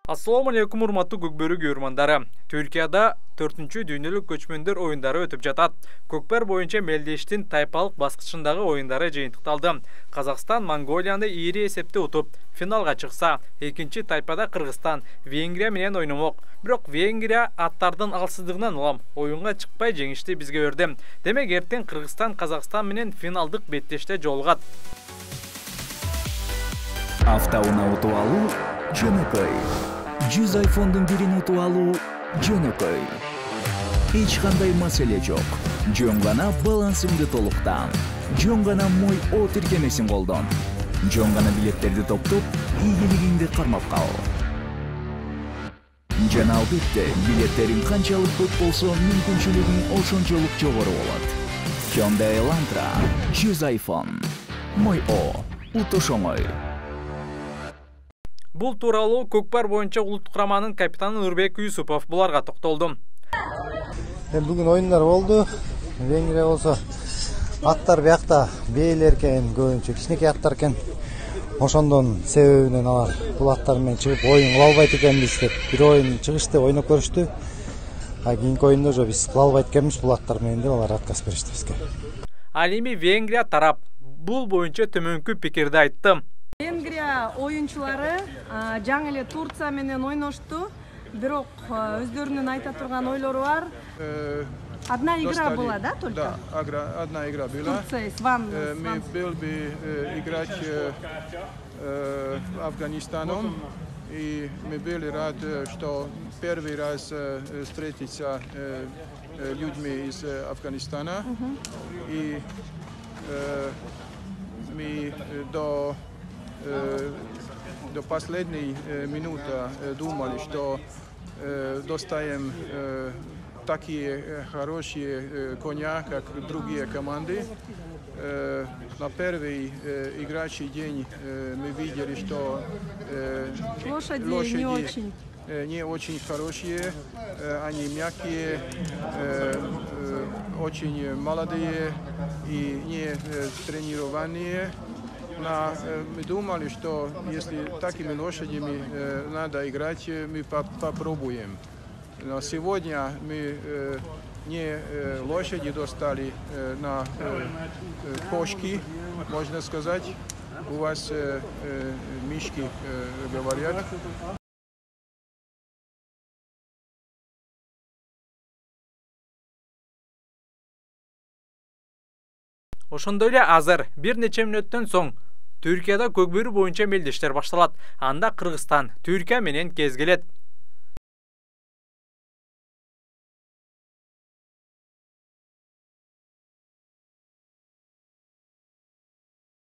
Assalamu alaikum урматтуу көкбөрү көрмандары. Түркияда 4-чү дүйнөлүк көчмөндөр оюндары өтүп жатат. Көкбөр боюнча мелдештин тайпалык баскычындагы оюндары жыйынтыкталды. Казакстан Монголияны ири эсепте утуп, финалга чыкса, экинчи тайпада Кыргызстан Венгрия менен ойномок. Бирок Венгрия аттардын алсыздыгынан улам оюнга чыкпай жеңишти бизге берди. Демек эртең Кыргызстан Казакстан менен финалдык беттеште жолугат. Автоунаа утуп алуу жөнөкөй. 100 iPhone'дун бирин утуп алуу жөнөкөй. Эч кандай маселе жок. Жөн гана балансыңды толуктан. Жөн гана Мой О тиркемесин колдон. Жөн гана билеттерди топтоп, ийгилигиңди кармап кал. Жана албетте, билеттериң канчалык көп болсо, мүмкүнчүлүгүң ошончолук жогору болот. Hyundai Elantra 100 iPhone. Мой О утушоңой. Бул тууралуу Көкбөр боюнча улуттук кураманын капитаны Нурбек Юсупов буларга токтолду. Бүгүн оюндар болду. Венгрия болсо аттар биякта бээлер экен, көбүнчө кичинекей аттар экен. Ошондон себебинен алар бул аттар менен чыгып оюн кыла албайт экенбиз деп бир оюн чыгышты, ойноп көрүштү. Кийинки оюнда жок, биз кыла албайт экенбиз бул аттар менен деп алар отказ беришти бизге. Ал эми Венгрия тарап бул боюнча төмөнкү пикирди айтты. Венгрия оюнчулары жаңы эле Турция менен ойношту. Бирок өздөрүнүн айта турган ойлору бар. Одна игра была, да, только? Да, одна игра была. Турция, Сван. Мы были бы играть Афганистаном, и мы были рады, что первый раз встретиться людьми из Афганистана. И мы до последней минуты думали, что достаем такие хорошие коня, как другие команды. На первый играчий день мы видели, что лошади не очень хорошие, они мягкие, очень молодые и не тренированные. Мы думали, что если такими лошадями надо играть, мы попробуем. Но сегодня мы не лошади достали на кошки, можно сказать. У вас мишки говорят. Ошондой эле азыр бир нече мүнөттөн соң Түркияда көкбөрү боюнча мелдештер башталат. Анда Кыргызстан Түркия менен кезгелет.